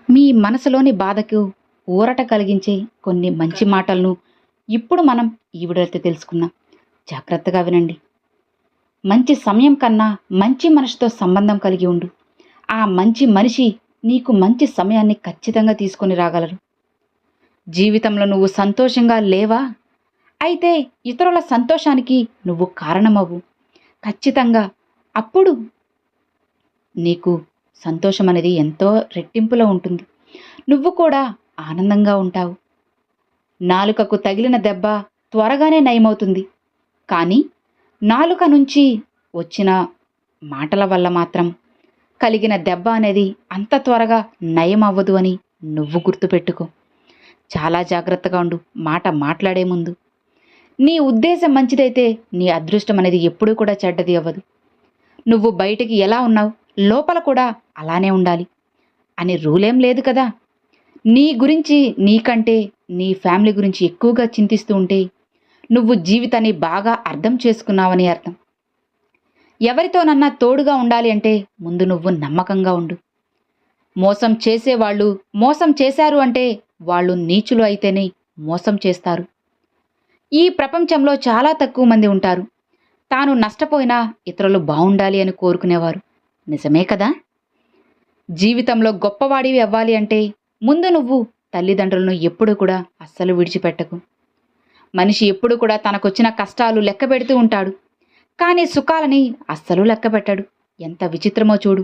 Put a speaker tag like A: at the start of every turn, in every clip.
A: మీ మనసులోని బాధకు ఊరట కలిగించే కొన్ని మంచి మాటలను ఇప్పుడు మనం ఈ వీడియోతో తెలుసుకుందాం. జాగ్రత్తగా వినండి. మంచి సమయం కన్నా మంచి మనిషితో సంబంధం కలిగి ఉండు. ఆ మంచి మనిషి నీకు మంచి సమయాన్ని ఖచ్చితంగా తీసుకొని రాగలరు. జీవితంలో నువ్వు సంతోషంగా లేవా? అయితే ఇతరుల సంతోషానికి నువ్వు కారణమవు. ఖచ్చితంగా అప్పుడు నీకు సంతోషం అనేది ఎంతో రెట్టింపులో ఉంటుంది. నువ్వు కూడా ఆనందంగా ఉంటావు. నాలుకకు తగిలిన దెబ్బ త్వరగానే నయమవుతుంది. కానీ నాలుక నుంచి వచ్చిన మాటల వల్ల మాత్రం కలిగిన దెబ్బ అనేది అంత త్వరగా నయం అవ్వదు అని నువ్వు గుర్తుపెట్టుకో. చాలా జాగ్రత్తగా ఉండు మాట మాట్లాడే ముందు. నీ ఉద్దేశం మంచిదైతే నీ అదృష్టం అనేది ఎప్పుడూ కూడా చెడ్డది అవ్వదు. నువ్వు బయటికి ఎలా ఉన్నావు లోపల కూడా అలానే ఉండాలి అని రూలేం లేదు కదా. నీ గురించి నీకంటే నీ ఫ్యామిలీ గురించి ఎక్కువగా చింతిస్తూ ఉంటే నువ్వు జీవితాన్ని బాగా అర్థం చేసుకున్నావని అర్థం. ఎవరితోనన్నా తోడుగా ఉండాలి అంటే ముందు నువ్వు నమ్మకంగా ఉండు. మోసం చేసేవాళ్ళు మోసం చేశారు అంటే వాళ్ళు నీచులు అయితేనే మోసం చేస్తారు. ఈ ప్రపంచంలో చాలా తక్కువ మంది ఉంటారు తాను నష్టపోయినా ఇతరులు బాగుండాలి అని కోరుకునేవారు. నిజమే కదా. జీవితంలో గొప్పవాడివి అవ్వాలి అంటే ముందు నువ్వు తల్లిదండ్రులను ఎప్పుడూ కూడా అస్సలు విడిచిపెట్టకు. మనిషి ఎప్పుడు కూడా తనకొచ్చిన కష్టాలు లెక్క పెడుతూ ఉంటాడు, కానీ సుఖాలని అస్సలు లెక్క పెట్టడు. ఎంత విచిత్రమో చూడు.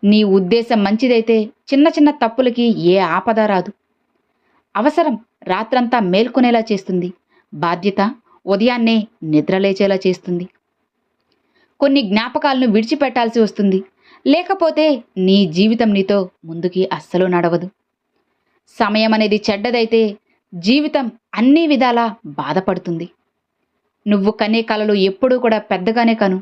A: నీ ఉద్దేశం మంచిదైతే చిన్న చిన్న తప్పులకి ఏ ఆపద రాదు. అవసరం రాత్రంతా మేల్కొనేలా చేస్తుంది. బాధ్యత ఉదయాన్నే నిద్రలేచేలా చేస్తుంది. కొన్ని జ్ఞాపకాలను విడిచిపెట్టాల్సి వస్తుంది. లేకపోతే నీ జీవితం నీతో ముందుకి అస్సలు నడవదు. సమయం అనేది చెడ్డదైతే జీవితం అన్ని విధాలా బాధపడుతుంది. నువ్వు కనే కలలు ఎప్పుడూ కూడా పెద్దగానే కను.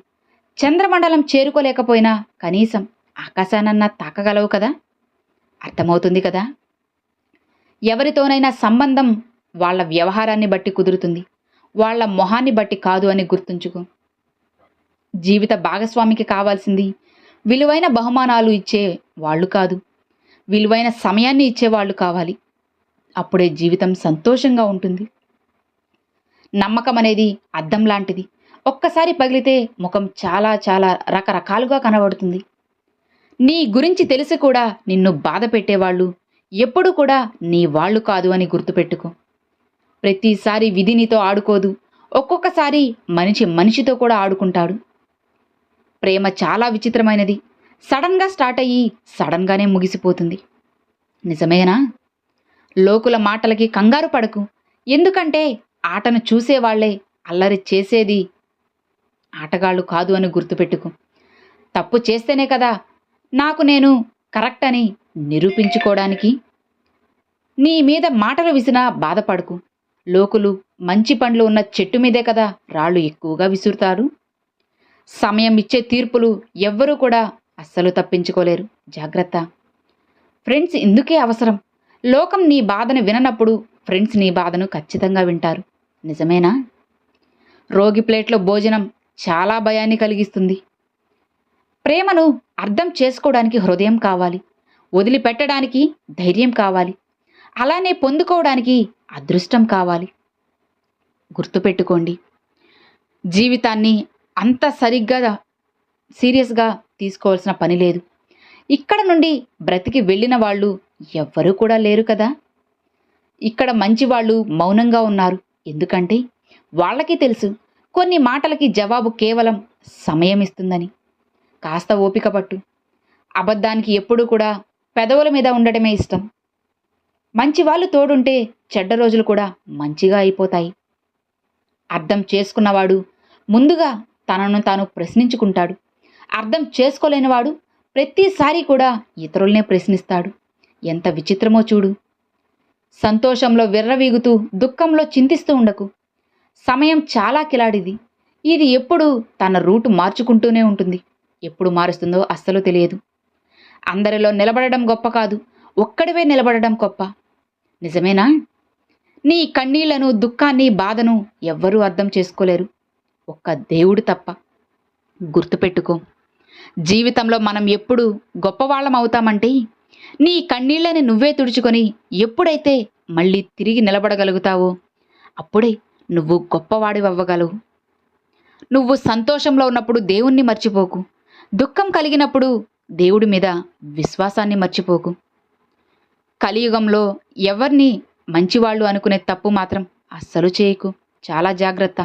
A: చంద్రమండలం చేరుకోలేకపోయినా కనీసం ఆకాశానన్నా తాకగలవు కదా. అర్థమవుతుంది కదా. ఎవరితోనైనా సంబంధం వాళ్ళ వ్యవహారాన్ని బట్టి కుదురుతుంది, వాళ్ళ మొహాన్ని బట్టి కాదు అని గుర్తుంచుకో. జీవిత భాగస్వామికి కావాల్సింది విలువైన బహుమానాలు ఇచ్చే వాళ్ళు కాదు, విలువైన సమయాన్ని ఇచ్చేవాళ్ళు కావాలి. అప్పుడే జీవితం సంతోషంగా ఉంటుంది. నమ్మకం అనేది అద్దం లాంటిది. ఒక్కసారి పగిలితే ముఖం చాలా చాలా రకరకాలుగా కనబడుతుంది. నీ గురించి తెలిసి కూడా నిన్ను బాధ పెట్టేవాళ్ళు ఎప్పుడు కూడా నీ వాళ్ళు కాదు అని గుర్తుపెట్టుకో. ప్రతిసారి విధి నీతో ఆడుకోదు. ఒక్కొక్కసారి మనిషి మనిషితో కూడా ఆడుకుంటాడు. ప్రేమ చాలా విచిత్రమైనది. సడన్గా స్టార్ట్ అయ్యి సడన్గానే ముగిసిపోతుంది. నిజమేనా? లోకుల మాటలకి కంగారు పడకు. ఎందుకంటే ఆటను చూసేవాళ్లే అల్లరి చేసేది ఆటగాళ్ళు కాదు అని గుర్తుపెట్టుకో. తప్పు చేస్తేనే కదా నాకు నేను కరెక్ట్ అని నిరూపించుకోవడానికి. నీ మీద మాటలు విసినా బాధపడకు. లోకులు మంచి పండ్లు ఉన్న చెట్టు మీదే కదా రాళ్ళు ఎక్కువగా విసురుతారు. సమయం ఇచ్చే తీర్పులు ఎవ్వరూ కూడా అస్సలు తప్పించుకోలేరు. జాగ్రత్త. ఫ్రెండ్స్ ఇందుకే అవసరం. లోకం నీ బాధను విననప్పుడు ఫ్రెండ్స్ నీ బాధను ఖచ్చితంగా వింటారు. నిజమేనా? రోగి ప్లేట్లో భోజనం చాలా భయాన్ని కలిగిస్తుంది. ప్రేమను అర్థం చేసుకోవడానికి హృదయం కావాలి, వదిలిపెట్టడానికి ధైర్యం కావాలి, అలానే పొందుకోవడానికి అదృష్టం కావాలి. గుర్తుపెట్టుకోండి. జీవితాన్ని అంత సీరియస్గా తీసుకోవాల్సిన పని లేదు. ఇక్కడ నుండి బ్రతికి వెళ్ళిన వాళ్ళు ఎవ్వరూ కూడా లేరు కదా. ఇక్కడ మంచి వాళ్ళు మౌనంగా ఉన్నారు. ఎందుకంటే వాళ్ళకి తెలుసు కొన్ని మాటలకి జవాబు కేవలం సమయం ఇస్తుందని. కాస్త ఓపిక పట్టు. అబద్ధానికి ఎప్పుడూ కూడా పెదవుల మీద ఉండటమే ఇష్టం. మంచి వాళ్ళు తోడుంటే చెడ్డ రోజులు కూడా మంచిగా అయిపోతాయి. అర్థం చేసుకున్నవాడు ముందుగా తనను తాను ప్రశ్నించుకుంటాడు. అర్థం చేసుకోలేనివాడు ప్రతిసారి కూడా ఇతరులనే ప్రశ్నిస్తాడు. ఎంత విచిత్రమో చూడు. సంతోషంలో విర్రవీగుతూ దుఃఖంలో చింతిస్తూ ఉండకు. సమయం చాలా కిలాడిది. ఇది ఎప్పుడు తన రూటు మార్చుకుంటూనే ఉంటుంది. ఎప్పుడు మారుస్తుందో అస్సలు తెలియదు. అందరిలో నిలబడడం గొప్ప కాదు, ఒక్కడివే నిలబడడం గొప్ప. నిజమేనా? నీ కన్నీళ్లను, దుఃఖాన్ని, బాధను ఎవ్వరూ అర్థం చేసుకోలేరు, ఒక్క దేవుడు తప్ప. గుర్తుపెట్టుకో. జీవితంలో మనం ఎప్పుడు గొప్పవాళ్ళం అవుతామంటే నీ కన్నీళ్లని నువ్వే తుడుచుకొని ఎప్పుడైతే మళ్ళీ తిరిగి నిలబడగలుగుతావో అప్పుడే నువ్వు గొప్పవాడివవ్వగలవు. నువ్వు సంతోషంలో ఉన్నప్పుడు దేవుణ్ణి మర్చిపోకు. దుఃఖం కలిగినప్పుడు దేవుడి మీద విశ్వాసాన్ని మర్చిపోకు. కలియుగంలో ఎవరిని మంచివాళ్ళు అనుకునే తప్పు మాత్రం అస్సలు చేయకు. చాలా జాగ్రత్త.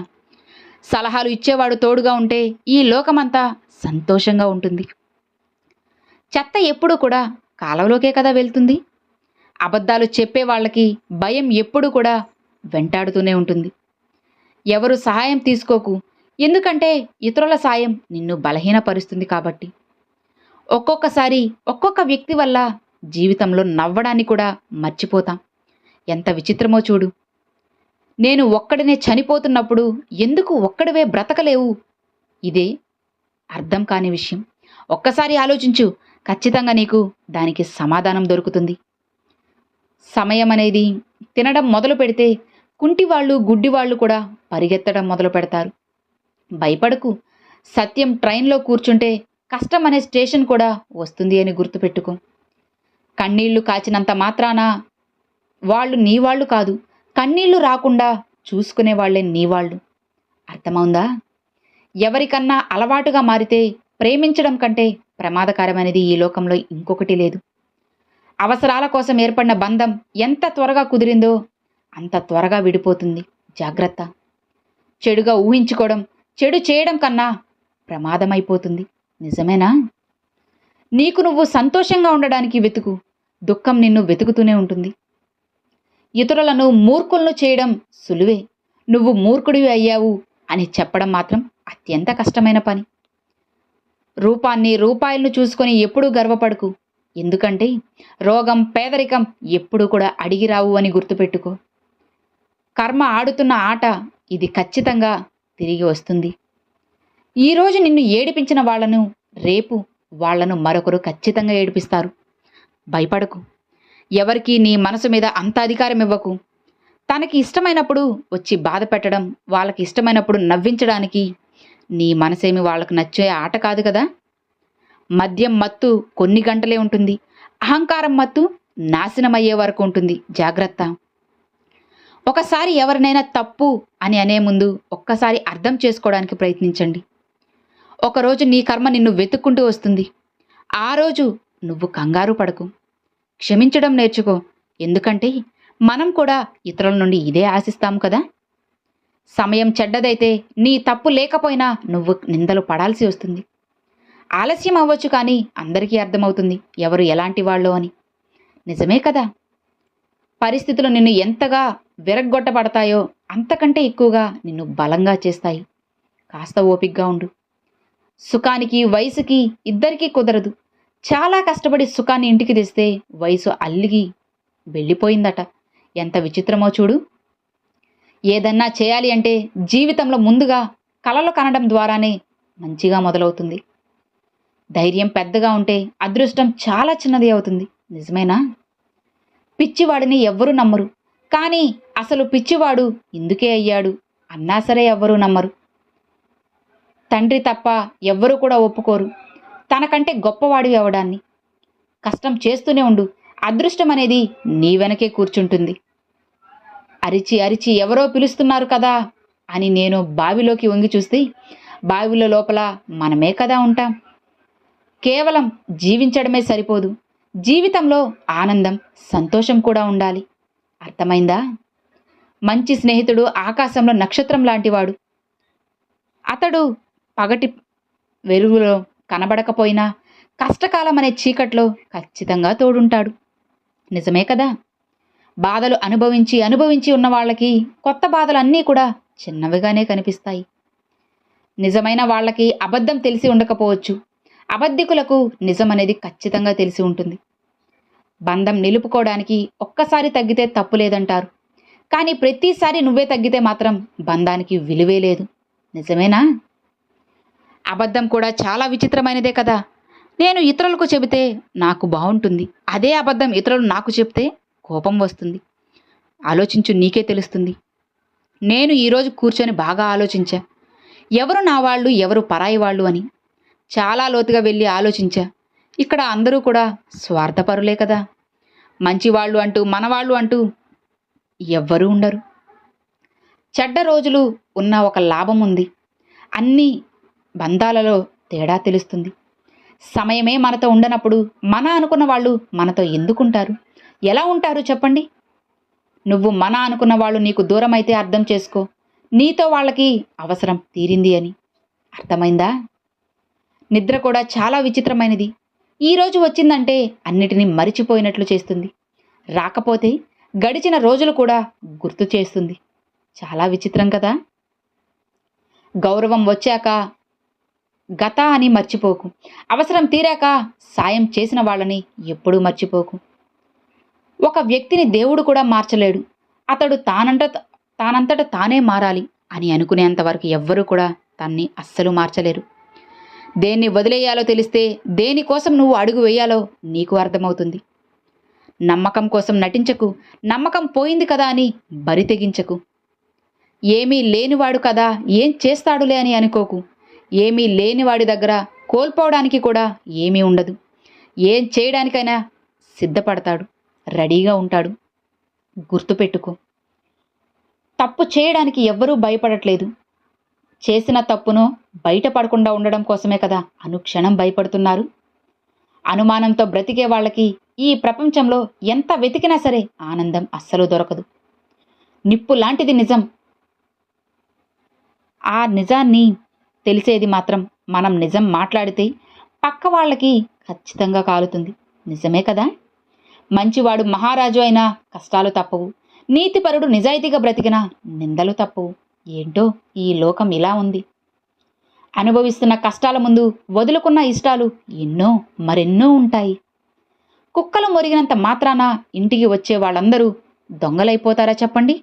A: సలహాలు ఇచ్చేవాడు తోడుగా ఉంటే ఈ లోకమంతా సంతోషంగా ఉంటుంది. చెత్త ఎప్పుడూ కూడా కాలంలోకే కదా వెళ్తుంది. అబద్ధాలు చెప్పే వాళ్ళకి భయం ఎప్పుడూ కూడా వెంటాడుతూనే ఉంటుంది. ఎవరు సహాయం తీసుకోకు. ఎందుకంటే ఇతరుల సాయం నిన్ను బలహీనపరుస్తుంది కాబట్టి. ఒక్కొక్కసారి ఒక్కొక్క వ్యక్తి వల్ల జీవితంలో నవ్వడాన్ని కూడా మర్చిపోతాం. ఎంత విచిత్రమో చూడు. నేను ఒక్కడినే చనిపోతున్నప్పుడు ఎందుకు ఒక్కడివే బ్రతకలేవు? ఇదే అర్థం కాని విషయం. ఒక్కసారి ఆలోచించు. ఖచ్చితంగా నీకు దానికి సమాధానం దొరుకుతుంది. సమయం అనేది తినడం మొదలు పెడితే కుంటివాళ్ళు గుడ్డివాళ్ళు కూడా పరిగెత్తడం మొదలు పెడతారు. భయపడకు. సత్యం ట్రైన్లో కూర్చుంటే కష్టం అనే స్టేషన్ కూడా వస్తుంది అని గుర్తుపెట్టుకో. కన్నీళ్లు కాచినంత మాత్రాన వాళ్ళు నీవాళ్ళు కాదు. కన్నీళ్లు రాకుండా చూసుకునే వాళ్లే నీవాళ్ళు. అర్థమవుందా? ఎవరికన్నా అలవాటుగా మారితే ప్రేమించడం కంటే ప్రమాదకరమైనది ఈ లోకంలో ఇంకొకటి లేదు. అవసరాల కోసం ఏర్పడిన బంధం ఎంత త్వరగా కుదిరిందో అంత త్వరగా విడిపోతుంది. జాగ్రత్త. చెడుగా ఊహించుకోవడం చెడు చేయడం కన్నా ప్రమాదమైపోతుంది. నిజమేనా? నీకు నువ్వు సంతోషంగా ఉండడానికి వెతుకు. దుఃఖం నిన్ను వెతుకుతూనే ఉంటుంది. ఇతరులను మూర్ఖులను చేయడం సులువే. నువ్వు మూర్ఖుడివి అయ్యావు అని చెప్పడం మాత్రం అత్యంత కష్టమైన పని. రూపాన్ని రూపాయలను చూసుకొని ఎప్పుడూ గర్వపడకు. ఎందుకంటే రోగం పేదరికం ఎప్పుడూ కూడా అడిగి రావు అని గుర్తుపెట్టుకో. కర్మ ఆడుతున్న ఆట ఇది ఖచ్చితంగా తిరిగి వస్తుంది. ఈరోజు నిన్ను ఏడిపించిన వాళ్లను రేపు వాళ్లను మరొకరు ఖచ్చితంగా ఏడిపిస్తారు. భయపడకు. ఎవరికి నీ మనసు మీద అంత అధికారం ఇవ్వకు. తనకి ఇష్టమైనప్పుడు వచ్చి బాధ పెట్టడం, వాళ్ళకి ఇష్టమైనప్పుడు నవ్వించడానికి నీ మనసేమి వాళ్ళకు నచ్చే ఆట కాదు కదా. మద్యం మత్తు కొన్ని గంటలే ఉంటుంది. అహంకారం మత్తు నాశనమయ్యే వరకు ఉంటుంది. జాగ్రత్త. ఒకసారి ఎవరినైనా తప్పు అని అనే ముందు ఒక్కసారి అర్థం చేసుకోవడానికి ప్రయత్నించండి. ఒకరోజు నీ కర్మ నిన్ను వెతుక్కుంటూ వస్తుంది. ఆ రోజు నువ్వు కంగారు పడకు. క్షమించడం నేర్చుకో. ఎందుకంటే మనం కూడా ఇతరుల నుండి ఇదే ఆశిస్తాము కదా. సమయం చెడ్డదైతే నీ తప్పు లేకపోయినా నువ్వు నిందలు పడాల్సి వస్తుంది. ఆలస్యం అవ్వచ్చు, కానీ అందరికీ అర్థమవుతుంది ఎవరు ఎలాంటి వాళ్ళో అని. నిజమే కదా. పరిస్థితులు నిన్ను ఎంతగా విరగ్గొట్టబడతాయో అంతకంటే ఎక్కువగా నిన్ను బలంగా చేస్తాయి. కాస్త ఓపికగా ఉండు. సుఖానికి వయసుకి ఇద్దరికీ కుదరదు. చాలా కష్టపడి సుఖాన్ని ఇంటికి తెస్తే వయసు అల్లిగి వెళ్ళిపోయిందట. ఎంత విచిత్రమో చూడు. ఏదన్నా చేయాలి అంటే జీవితంలో ముందుగా కలలు కనడం ద్వారానే మంచిగా మొదలవుతుంది. ధైర్యం పెద్దగా ఉంటే అదృష్టం చాలా చిన్నది అవుతుంది. నిజమేనా? పిచ్చివాడిని ఎవ్వరూ నమ్మరు, కానీ అసలు పిచ్చివాడు ఇందుకే అయ్యాడు అన్నా సరే ఎవ్వరూ నమ్మరు. తండ్రి తప్ప ఎవ్వరూ కూడా ఒప్పుకోరు తనకంటే గొప్పవాడివి అవడాన్ని. కష్టం చేస్తూనే ఉండు. అదృష్టం అనేది నీ వెనకే కూర్చుంటుంది. అరిచి అరిచి ఎవరో పిలుస్తున్నారు కదా అని నేను బావిలోకి వంగి చూస్తే బావిలో లోపల మనమే కదా ఉంటాం. కేవలం జీవించడమే సరిపోదు. జీవితంలో ఆనందం, సంతోషం కూడా ఉండాలి. అర్థమైందా? మంచి స్నేహితుడు ఆకాశంలో నక్షత్రం లాంటివాడు. అతడు పగటి వెలుగులో కనబడకపోయినా కష్టకాలం అనే చీకట్లో ఖచ్చితంగా తోడుంటాడు. నిజమే కదా. బాధలు అనుభవించి అనుభవించి ఉన్న వాళ్ళకి కొత్త బాధలన్నీ కూడా చిన్నవిగానే కనిపిస్తాయి. నిజమైన వాళ్ళకి అబద్ధం తెలిసి ఉండకపోవచ్చు. అబద్ధికులకు నిజం అనేది ఖచ్చితంగా తెలిసి ఉంటుంది. బంధం నిలుపుకోవడానికి ఒక్కసారి తగ్గితే తప్పు లేదంటారు, కానీ ప్రతిసారి నువ్వే తగ్గితే మాత్రం బంధానికి విలువే లేదు. నిజమేనా? అబద్ధం కూడా చాలా విచిత్రమైనదే కదా. నేను ఇతరులకు చెబితే నాకు బాగుంటుంది, అదే అబద్ధం ఇతరులు నాకు చెప్తే కోపం వస్తుంది. ఆలోచించు, నీకే తెలుస్తుంది. నేను ఈరోజు కూర్చొని బాగా ఆలోచించా, ఎవరు నా వాళ్ళు ఎవరు పరాయి వాళ్ళు అని. చాలా లోతుగా వెళ్ళి ఆలోచించా. ఇక్కడ అందరూ కూడా స్వార్థపరులే కదా. మంచివాళ్ళు అంటూ మనవాళ్ళు అంటూ ఎవ్వరూ ఉండరు. చెడ్డ రోజులు ఉన్న ఒక లాభం ఉంది. అన్ని బంధాలలో తేడా తెలుస్తుంది. సమయమే మనతో ఉండనప్పుడు మన అనుకున్న వాళ్ళు మనతో ఎందుకుంటారు? ఎలా ఉంటారు చెప్పండి? నువ్వు మన అనుకున్న వాళ్ళు నీకు దూరమైతే అర్థం చేసుకో, నీతో వాళ్ళకి అవసరం తీరింది అని. అర్థమైందా? నిద్ర కూడా చాలా విచిత్రమైనది. ఈరోజు వచ్చిందంటే అన్నిటినీ మరిచిపోయినట్లు చేస్తుంది. రాకపోతే గడిచిన రోజులు కూడా గుర్తు చేస్తుంది. చాలా విచిత్రం కదా. గౌరవం వచ్చాక గత అని మర్చిపోకు. అవసరం తీరాక సాయం చేసిన వాళ్ళని ఎప్పుడూ మర్చిపోకు. ఒక వ్యక్తిని దేవుడు కూడా మార్చలేడు. అతడు తానంతట తానే మారాలి అని అనుకునేంత వరకు ఎవ్వరూ కూడా తన్ని అస్సలు మార్చలేరు. దేన్ని వదిలేయాలో తెలిస్తే దేనికోసం నువ్వు అడుగు వేయాలో నీకు అర్థమవుతుంది. నమ్మకం కోసం నటించకు. నమ్మకం పోయింది కదా అని బరి తెగించకు. ఏమీ లేనివాడు కదా ఏం చేస్తాడులే అని అనుకోకు. ఏమీ లేనివాడి దగ్గర కోల్పోవడానికి కూడా ఏమీ ఉండదు. ఏం చేయడానికైనా సిద్ధపడతాడు, రెడీగా ఉంటాడు. గుర్తుపెట్టుకో. తప్పు చేయడానికి ఎవ్వరూ భయపడట్లేదు. చేసిన తప్పును బయటపడకుండా ఉండడం కోసమే కదా అనుక్షణం భయపడుతున్నారు. అనుమానంతో బ్రతికే వాళ్ళకి ఈ ప్రపంచంలో ఎంత వెతికినా సరే ఆనందం అస్సలు దొరకదు. నిప్పు లాంటిది నిజం. ఆ నిజాన్ని తెలిసేది మాత్రం మనం నిజం మాట్లాడితే పక్క వాళ్ళకి ఖచ్చితంగా కాలుతుంది. నిజమే కదా. మంచివాడు మహారాజు అయినా కష్టాలు తప్పవు. నీతిపరుడు నిజాయితీగా బ్రతికినా నిందలు తప్పవు. ఏంటో ఈ లోకం ఇలా ఉంది. అనుభవిస్తున్న కష్టాల ముందు వదులుకున్న ఇష్టాలు ఎన్నో మరెన్నో ఉంటాయి. కుక్కలు మొరిగినంత మాత్రాన ఇంటికి వచ్చే వాళ్ళందరూ దొంగలైపోతారా చెప్పండి?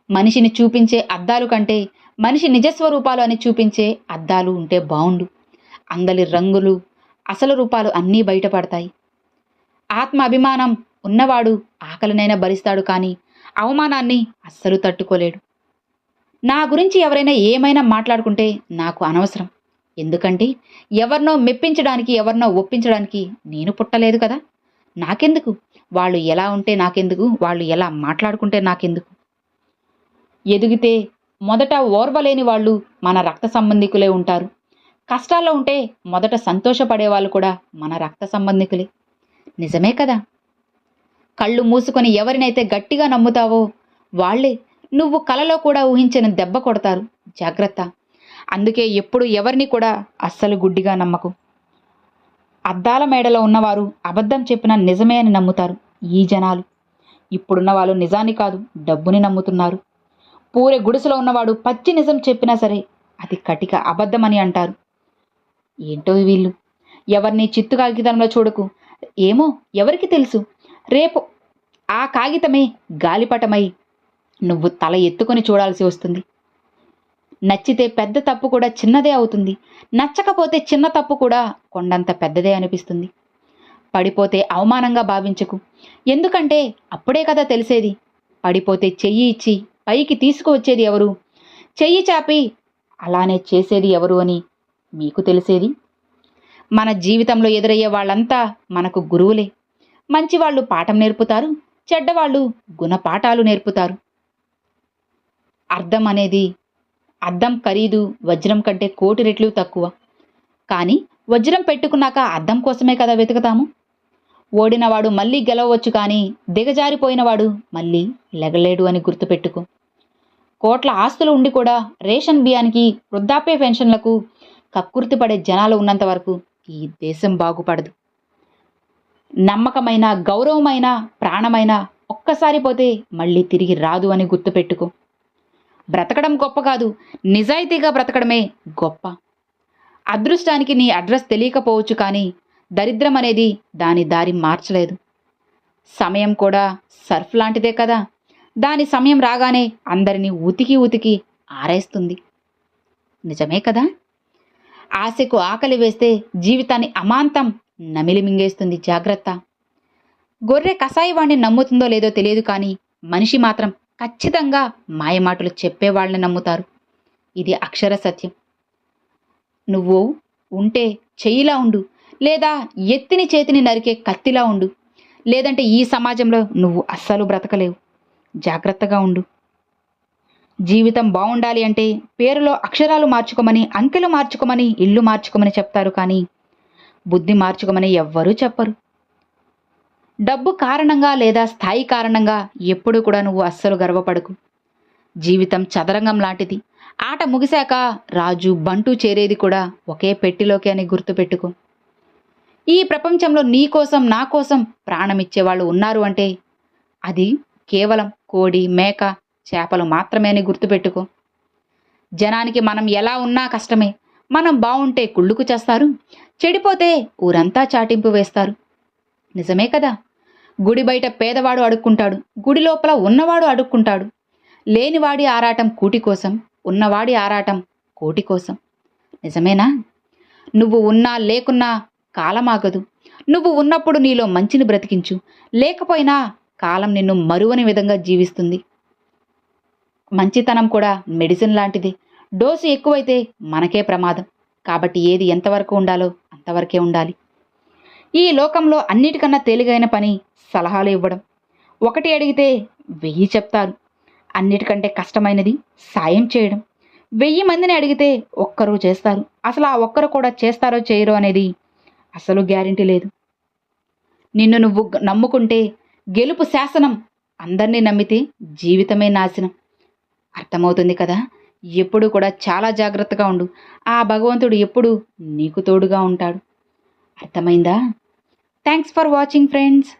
A: మనిషిని చూపించే అద్దాలు కంటే మనిషి నిజస్వరూపాలు అని చూపించే అద్దాలు ఉంటే బావుండు. అందరి రంగులు అసలు రూపాలు అన్నీ బయటపడతాయి. ఆత్మ అభిమానం ఉన్నవాడు ఆకలినైనా భరిస్తాడు, కానీ అవమానాన్ని అస్సలు తట్టుకోలేడు. నా గురించి ఎవరైనా ఏమైనా మాట్లాడుకుంటే నాకు అనవసరం. ఎందుకంటే ఎవరినో మెప్పించడానికి, ఎవరినో ఒప్పించడానికి నేను పుట్టలేదు కదా. నాకెందుకు? వాళ్ళు ఎలా ఉంటే నాకెందుకు? వాళ్ళు ఎలా మాట్లాడుకుంటే నాకెందుకు? ఎదిగితే మొదట ఓర్వలేని వాళ్ళు మన రక్త సంబంధికులే ఉంటారు. కష్టాల్లో ఉంటే మొదట సంతోషపడే వాళ్ళు కూడా మన రక్త సంబంధికులే. నిజమే కదా. కళ్ళు మూసుకొని ఎవరినైతే గట్టిగా నమ్ముతావో వాళ్లే నువ్వు కలలో కూడా ఊహించిన దెబ్బ కొడతారు. జాగ్రత్త. అందుకే ఎప్పుడు ఎవరిని కూడా అస్సలు గుడ్డిగా నమ్మకు. అద్దాల మేడలో ఉన్నవారు అబద్ధం చెప్పినా నిజమే అని నమ్ముతారు ఈ జనాలు. ఇప్పుడున్న వాళ్ళు నిజాన్ని కాదు డబ్బుని నమ్ముతున్నారు. పూరే గుడిసెలో ఉన్నవాడు పచ్చి నిజం చెప్పినా సరే అది కటిక అబద్ధమని అంటారు. ఏంటో వీళ్ళు. ఎవరిని చిత్తు కాగితంలో చూడకు. ఏమో ఎవరికి తెలుసు, రేపు ఆ కాగితమే గాలిపటమై నువ్వు తల ఎత్తుకొని చూడాల్సి వస్తుంది. నచ్చితే పెద్ద తప్పు కూడా చిన్నదే అవుతుంది. నచ్చకపోతే చిన్న తప్పు కూడా కొండంత పెద్దదే అనిపిస్తుంది. పడిపోతే అవమానంగా భావించకు. ఎందుకంటే అప్పుడే కదా తెలిసేది. పడిపోతే చెయ్యి ఇచ్చి పైకి తీసుకువచ్చేది ఎవరు, చెయ్యి చాపి అలానే చేసేది ఎవరు అని మీకు తెలిసేది. మన జీవితంలో ఎదురయ్యే వాళ్ళంతా మనకు గురువులే. మంచివాళ్ళు పాఠం నేర్పుతారు, చెడ్డవాళ్ళు గుణపాఠాలు నేర్పుతారు. అద్దం ఖరీదు వజ్రం కంటే 1,000,000 రెట్లు తక్కువ. కానీ వజ్రం పెట్టుకున్నాక అద్దం కోసమే కదా వెతుకుతాము. ఓడినవాడు మళ్ళీ గెలవచ్చు, కానీ దిగజారిపోయినవాడు మళ్ళీ లెగలేడు అని గుర్తుపెట్టుకో. కోట్ల ఆస్తులు ఉండి కూడా రేషన్ బియ్యానికి, వృద్ధాప్య పెన్షన్లకు కక్కుర్తిపడే జనాలు ఉన్నంత వరకు ఈ దేశం బాగుపడదు. నమ్మకమైన, గౌరవమైన, ప్రాణమైన ఒక్కసారి పోతే మళ్ళీ తిరిగి రాదు అని గుర్తుపెట్టుకో. బ్రతకడం గొప్ప కాదు, నిజాయితీగా బ్రతకడమే గొప్ప. అదృష్టానికి నీ అడ్రస్ తెలియకపోవచ్చు, కానీ దరిద్రం అనేది దాని దారి మార్చలేదు. సమయం కూడా సర్ఫ్ లాంటిదే కదా. దాని సమయం రాగానే అందరినీ ఉతికి ఉతికి ఆరేస్తుంది. నిజమే కదా. ఆశకు ఆకలి వేస్తే జీవితాన్ని అమాంతం నమిలి మింగేస్తుంది. జాగ్రత్త. గొర్రె కసాయివాణ్ణి నమ్ముతుందో లేదో తెలియదు, కానీ మనిషి మాత్రం ఖచ్చితంగా మాయమాటలు చెప్పేవాళ్ళని నమ్ముతారు. ఇది అక్షర సత్యం. నువ్వు ఉంటే చెయ్యిలా ఉండు. లేదా ఎత్తిని చేతిని నరికే కత్తిలా ఉండు. లేదంటే ఈ సమాజంలో నువ్వు అస్సలు బ్రతకలేవు. జాగ్రత్తగా ఉండు. జీవితం బావుండాలి అంటే పేరులో అక్షరాలు మార్చుకోమని, అంకెలు మార్చుకోమని, ఇల్లు మార్చుకోమని చెప్తారు కానీ బుద్ధి మార్చుకోమని ఎవ్వరూ చెప్పరు. డబ్బు కారణంగా లేదా స్థాయి కారణంగా ఎప్పుడూ కూడా నువ్వు అస్సలు గర్వపడకు. జీవితం చదరంగం లాంటిది. ఆట ముగిశాక రాజు బంటు చేరేది కూడా ఒకే పెట్టిలోకి అని గుర్తుపెట్టుకో. ఈ ప్రపంచంలో నీ కోసం నా కోసం ప్రాణమిచ్చేవాళ్ళు ఉన్నారు అంటే అది కేవలం కోడి, మేక, చేపలు మాత్రమే అని గుర్తుపెట్టుకో. జనానికి మనం ఎలా ఉన్నా కష్టమే. మనం బావుంటే కుళ్ళుకు చేస్తారు, చెడిపోతే ఊరంతా చాటింపు వేస్తారు. నిజమే కదా. గుడి బయట పేదవాడు అడుక్కుంటాడు, గుడి లోపల ఉన్నవాడు అడుక్కుంటాడు. లేనివాడి ఆరాటం కూటి కోసం, ఉన్నవాడి ఆరాటం కోటి కోసం. నిజమేనా? నువ్వు ఉన్నా లేకున్నా కాలమాగదు. నువ్వు ఉన్నప్పుడు నీలో మంచిని బ్రతికించు. లేకపోయినా కాలం నిన్ను మరువని విధంగా జీవిస్తుంది. మంచితనం కూడా మెడిసిన్ లాంటిది. డోసు ఎక్కువైతే మనకే ప్రమాదం. కాబట్టి ఏది ఎంతవరకు ఉండాలో అంతవరకే ఉండాలి. ఈ లోకంలో అన్నిటికన్నా తేలికైన పని సలహాలు ఇవ్వడం. ఒకటి అడిగితే 1000 చెప్తారు. అన్నిటికంటే కష్టమైనది సాయం చేయడం. 1000 మందిని అడిగితే ఒక్కరు చేస్తారు. అసలు ఆ ఒక్కరు కూడా చేస్తారో చేయరో అనేది అసలు గ్యారెంటీ లేదు. నిన్ను నువ్వు నమ్ముకుంటే గెలుపు శాసనం. అందరినీ నమ్మితే జీవితమే నాశనం. అర్థమవుతుంది కదా. ఎప్పుడు కూడా చాలా జాగ్రత్తగా ఉండు. ఆ భగవంతుడు ఎప్పుడు నీకు తోడుగా ఉంటాడు. అర్థమైందా? Thanks for watching friends.